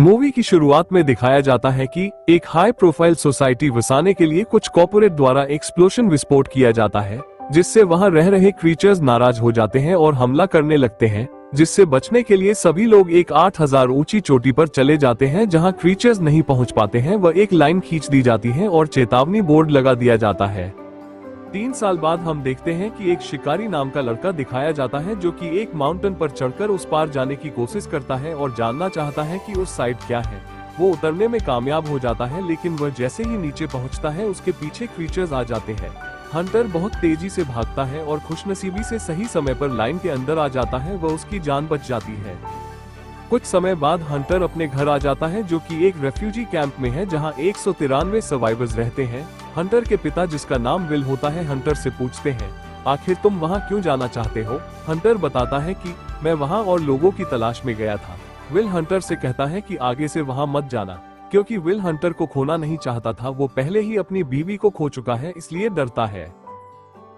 Movie की शुरुआत में दिखाया जाता है कि एक हाई प्रोफाइल सोसाइटी बसाने के लिए कुछ कॉर्पोरेट द्वारा एक्सप्लोशन विस्फोट किया जाता है, जिससे वहां रह रहे क्रीचर्स नाराज हो जाते हैं और हमला करने लगते हैं, जिससे बचने के लिए सभी लोग एक 8000 ऊंची चोटी पर चले जाते हैं जहां क्रीचर्स नहीं पहुंच पाते हैं। वह एक लाइन खींच दी जाती है और चेतावनी बोर्ड लगा दिया जाता है। 3 साल बाद हम देखते हैं कि एक शिकारी नाम का लड़का दिखाया जाता है जो कि एक माउंटेन पर चढ़कर उस पार जाने की कोशिश करता है और जानना चाहता है कि उस साइड क्या है। वो उतरने में कामयाब हो जाता है, लेकिन वह जैसे ही नीचे पहुंचता है उसके पीछे क्रीचर्स आ जाते हैं। हंटर बहुत तेजी से भागता है और खुशनसीबी से सही समय पर लाइन के अंदर आ जाता है, वह उसकी जान बच जाती है। कुछ समय बाद हंटर अपने घर आ जाता है जो कि एक रेफ्यूजी कैंप में है जहां 193 सर्वाइवर्स रहते हैं। हंटर के पिता, जिसका नाम विल होता है, हंटर से पूछते हैं, आखिर तुम वहां क्यों जाना चाहते हो? हंटर बताता है कि मैं वहां और लोगों की तलाश में गया था। विल हंटर से कहता है कि आगे से वहां मत जाना, क्योंकि विल हंटर को खोना नहीं चाहता था। वो पहले ही अपनी बीवी को खो चुका है, इसलिए डरता है।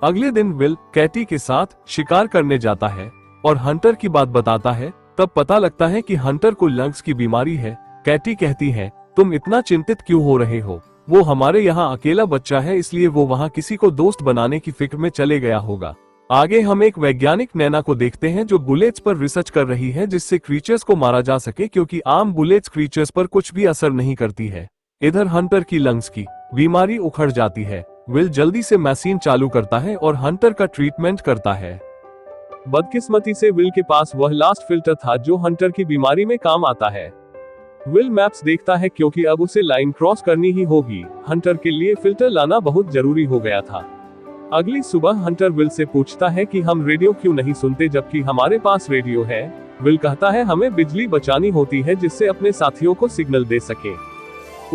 अगले दिन विल कैटी के साथ शिकार करने जाता है और हंटर की बात बताता है। तब पता लगता है कि हंटर को लंग्स की बीमारी है। कैटी कहती है, तुम इतना चिंतित क्यों हो रहे हो? वो हमारे यहाँ अकेला बच्चा है, इसलिए वो वहाँ किसी को दोस्त बनाने की फिक्र में चले गया होगा। आगे हम एक वैज्ञानिक नैना को देखते हैं जो बुलेट्स पर रिसर्च कर रही है, जिससे क्रीचर्स को मारा जा सके, क्योंकि आम बुलेट्स क्रीचर्स पर कुछ भी असर नहीं करती है। इधर हंटर की लंग्स की बीमारी उखड़ जाती है। विल जल्दी से मशीन चालू करता है और हंटर का ट्रीटमेंट करता है। बदकिस्मती से विल के पास वह लास्ट फिल्टर था जो हंटर की बीमारी में काम आता है। विल मैप्स देखता है क्योंकि अब उसे लाइन क्रॉस करनी ही होगी। हंटर के लिए फिल्टर लाना बहुत जरूरी हो गया था। अगली सुबह हंटर विल से पूछता है कि हम रेडियो क्यों नहीं सुनते जबकि हमारे पास रेडियो है। विल कहता है हमें बिजली बचानी होती है जिससे अपने साथियों को सिग्नल दे सके।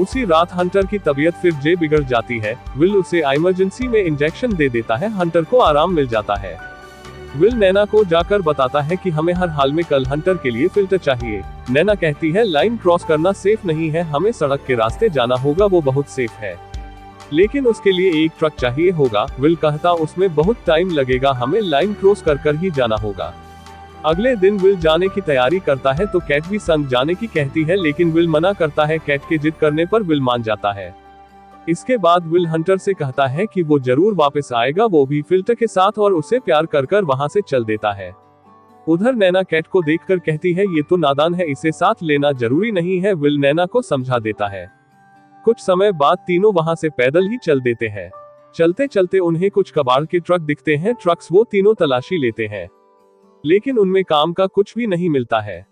उसी रात हंटर की तबीयत फिर बिगड़ जाती है। विल उसे इमरजेंसी में इंजेक्शन दे देता है। हंटर को आराम मिल जाता है। विल नैना को जाकर बताता है कि हमें हर हाल में कल हंटर के लिए फिल्टर चाहिए। नैना कहती है लाइन क्रॉस करना सेफ नहीं है, हमें सड़क के रास्ते जाना होगा, वो बहुत सेफ है, लेकिन उसके लिए एक ट्रक चाहिए होगा। विल कहता उसमें बहुत टाइम लगेगा, हमें लाइन क्रॉस कर ही जाना होगा। अगले दिन विल जाने की तैयारी करता है तो कैट भी संग जाने की कहती है, लेकिन विल मना करता है। कैट के जिद करने पर विल मान जाता है। इसके बाद विल हंटर से कहता है कि वो जरूर वापस आएगा, वो भी फिल्टर के साथ, और उसे प्यार कर वहां से चल देता है। उधर नैना कैट को देखकर कहती है ये तो नादान है, इसे साथ लेना जरूरी नहीं है। विल नैना को समझा देता है। कुछ समय बाद तीनों वहां से पैदल ही चल देते हैं। चलते चलते उन्हें कुछ कबाड़ के ट्रक दिखते हैं। ट्रक्स वो तीनों तलाशी लेते हैं, लेकिन उनमें काम का कुछ भी नहीं मिलता है।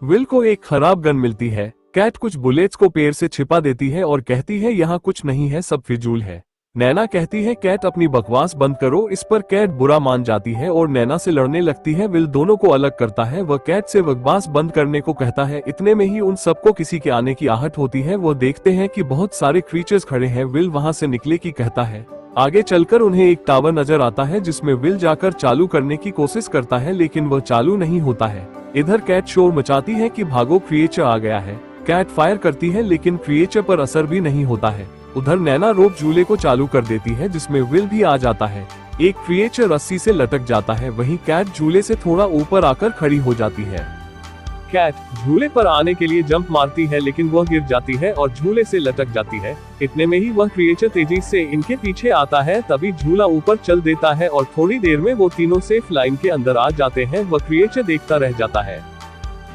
विल को एक खराब गन मिलती है। कैट कुछ बुलेट्स को पेड़ से छिपा देती है और कहती है यहाँ कुछ नहीं है, सब फिजूल है। नैना कहती है कैट अपनी बकवास बंद करो। इस पर कैट बुरा मान जाती है और नैना से लड़ने लगती है। विल दोनों को अलग करता है। वह कैट से बकवास बंद करने को कहता है। इतने में ही उन सबको किसी के आने की आहट होती है। वो देखते हैं कि बहुत सारे क्रीचर्स खड़े हैं। विल वहां से निकले की कहता है। आगे चलकर उन्हें एक टावर नजर आता है जिसमें विल जाकर चालू करने की कोशिश करता है, लेकिन वह चालू नहीं होता है। इधर कैट शोर मचाती है कि भागो, क्रिएचर आ गया है। कैट फायर करती है, लेकिन क्रिएचर पर असर भी नहीं होता है। उधर नैना रोप झूले को चालू कर देती है जिसमें विल भी आ जाता है। एक क्रिएचर रस्सी से लटक जाता है, वहीं कैट झूले से थोड़ा ऊपर आकर खड़ी हो जाती है। कैट झूले पर आने के लिए जंप मारती है, लेकिन वह गिर जाती है और झूले से लटक जाती है। इतने में ही वह क्रिएचर तेजी से इनके पीछे आता है, तभी झूला ऊपर चल देता है और थोड़ी देर में वो तीनों सेफ लाइन के अंदर आ जाते हैं। वह क्रिएचर देखता रह जाता है।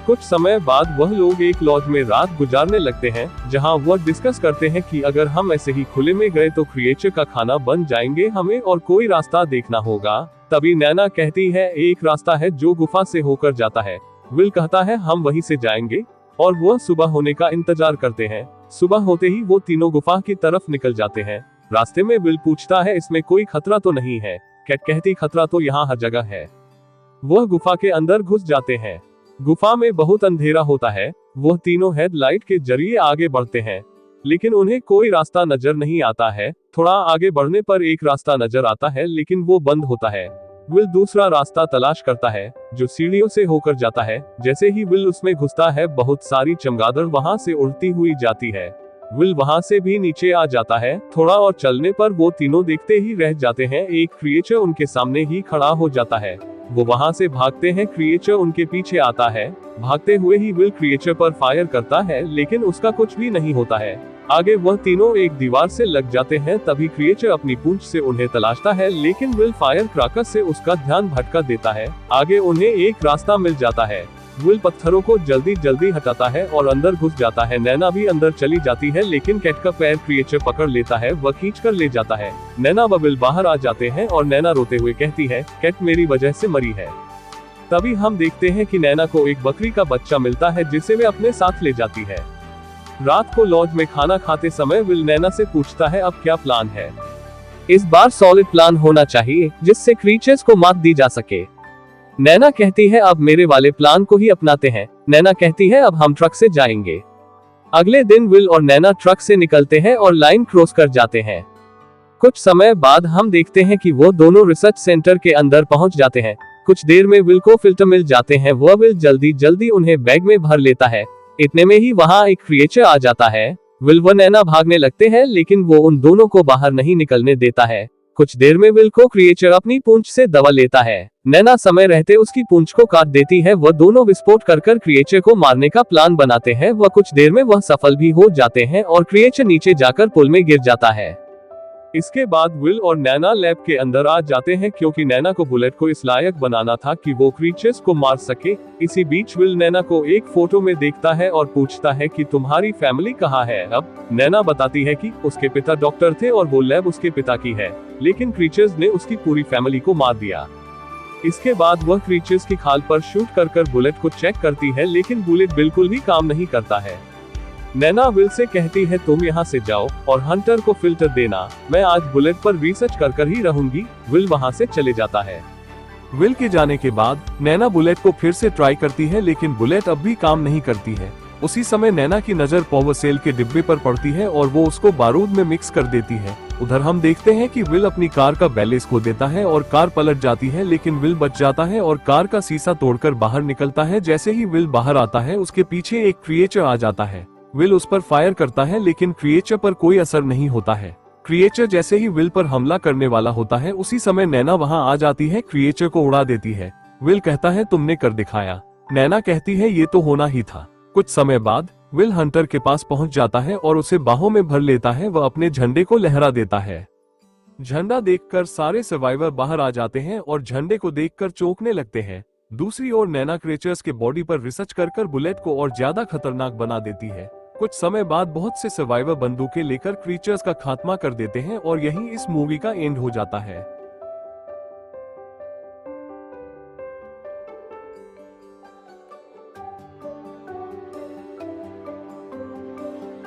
कुछ समय बाद वह लोग एक लॉज में रात गुजारने लगते हैं, जहां वह डिस्कस करते हैं कि अगर हम ऐसे ही खुले में गए तो क्रिएचर का खाना बन जाएंगे, हमें और कोई रास्ता देखना होगा। तभी नैना कहती है एक रास्ता है जो गुफा से होकर जाता है। विल कहता है हम वहीं से जाएंगे, और वह सुबह होने का इंतजार करते हैं। सुबह होते ही वो तीनों गुफा की तरफ निकल जाते हैं। रास्ते में विल पूछता है इसमें कोई खतरा तो नहीं है? कैट कहती खतरा तो यहाँ हर जगह है। वह गुफा के अंदर घुस जाते हैं। गुफा में बहुत अंधेरा होता है। वह तीनों हेडलाइट के जरिए आगे बढ़ते हैं, लेकिन उन्हें कोई रास्ता नजर नहीं आता है। थोड़ा आगे बढ़ने पर एक रास्ता नजर आता है, लेकिन वो बंद होता है। विल दूसरा रास्ता तलाश करता है जो सीढ़ियों से होकर जाता है। जैसे ही विल उसमें घुसता है, बहुत सारी चमगादड़ वहां से उड़ती हुई जाती है। विल वहां से भी नीचे आ जाता है। थोड़ा और चलने पर वो तीनों देखते ही रह जाते हैं, एक क्रिएचर उनके सामने ही खड़ा हो जाता है। वो वहां से भागते हैं, क्रिएचर उनके पीछे आता है। भागते हुए ही विल क्रिएचर पर फायर करता है, लेकिन उसका कुछ भी नहीं होता है। आगे वह तीनों एक दीवार से लग जाते हैं। तभी क्रिएचर अपनी पूंछ से उन्हें तलाशता है, लेकिन विल फायर क्रैकर से उसका ध्यान भटका देता है। आगे उन्हें एक रास्ता मिल जाता है। विल पत्थरों को जल्दी जल्दी हटाता है और अंदर घुस जाता है। नैना भी अंदर चली जाती है, लेकिन कैट का पैर क्रिएचर पकड़ लेता है, वह खींच कर ले जाता है। नैना व विल बाहर आ जाते हैं और नैना रोते हुए कहती है, कैट मेरी वजह से मरी है। तभी हम देखते हैं कि नैना को एक बकरी का बच्चा मिलता है, जिसे वे अपने साथ ले जाती है। रात को लॉज में खाना खाते समय विल नैना से पूछता है, अब क्या प्लान है? इस बार सॉलिड प्लान होना चाहिए, जिससे क्रीचर्स को मात दी जा सके। नैना कहती है, अब मेरे वाले प्लान को ही अपनाते हैं। नैना कहती है, अब हम ट्रक से जाएंगे। अगले दिन विल और नैना ट्रक से निकलते हैं और लाइन क्रॉस कर जाते हैं। कुछ समय बाद हम देखते हैं कि वो दोनों रिसर्च सेंटर के अंदर पहुंच जाते हैं। कुछ देर में विल को फिल्टर मिल जाते हैं। वह विल जल्दी जल्दी उन्हें बैग में भर लेता है। इतने में ही वहां एक क्रिएचर आ जाता है। विल व नैना भागने लगते हैं, लेकिन वो उन दोनों को बाहर नहीं निकलने देता है। कुछ देर में विल को क्रिएचर अपनी पूंछ से दबा लेता है। नैना समय रहते उसकी पूंछ को काट देती है। वह दोनों विस्फोट कर क्रिएचर को मारने का प्लान बनाते हैं। वह कुछ देर में वह सफल भी हो जाते हैं और क्रिएचर नीचे जाकर पुल में गिर जाता है। इसके बाद विल और नैना लैब के अंदर आ जाते हैं, क्योंकि नैना को बुलेट को इस लायक बनाना था कि वो क्रीचर्स को मार सके। इसी बीच विल नैना को एक फोटो में देखता है और पूछता है कि तुम्हारी फैमिली कहाँ है? अब नैना बताती है कि उसके पिता डॉक्टर थे और वो लैब उसके पिता की है, लेकिन क्रीचर्स ने उसकी पूरी फैमिली को मार दिया। इसके बाद वह क्रीचर्स की खाल पर शूट कर बुलेट को चेक करती है, लेकिन बुलेट बिल्कुल भी काम नहीं करता है। नैना विल से कहती है, तुम यहाँ से जाओ और हंटर को फिल्टर देना, मैं आज बुलेट पर रिसर्च कर ही रहूंगी। विल वहाँ से चले जाता है। विल के जाने के बाद नैना बुलेट को फिर से ट्राई करती है, लेकिन बुलेट अब भी काम नहीं करती है। उसी समय नैना की नजर पावर सेल के डिब्बे पर पड़ती है और वो उसको बारूद में मिक्स कर देती है। उधर हम देखते हैं कि विल अपनी कार का बैलेंस खो देता है और कार पलट जाती है, लेकिन विल बच जाता है और कार का शीशा तोड़कर बाहर निकलता है। जैसे ही विल बाहर आता है, उसके पीछे एक क्रिएचर आ जाता है। विल उस पर फायर करता है, लेकिन क्रिएचर पर कोई असर नहीं होता है। क्रिएचर जैसे ही विल पर हमला करने वाला होता है, उसी समय नैना वहां आ जाती है, क्रिएचर को उड़ा देती है। विल कहता है, तुमने कर दिखाया। नैना कहती है, ये तो होना ही था। कुछ समय बाद विल हंटर के पास पहुंच जाता है और उसे बाहों में भर लेता है। वह अपने झंडे को लहरा देता है। झंडा देखकर सारे सर्वाइवर बाहर आ जाते हैं और झंडे को देखकर चौंकने लगते हैं। दूसरी ओर नैना क्रिएचर्स के बॉडी पर रिसर्च कर बुलेट को और ज्यादा खतरनाक बना देती है। कुछ समय बाद बहुत से सर्वाइवर बंदूकें लेकर क्रीचर्स का खात्मा कर देते हैं और यही इस मूवी का एंड हो जाता है।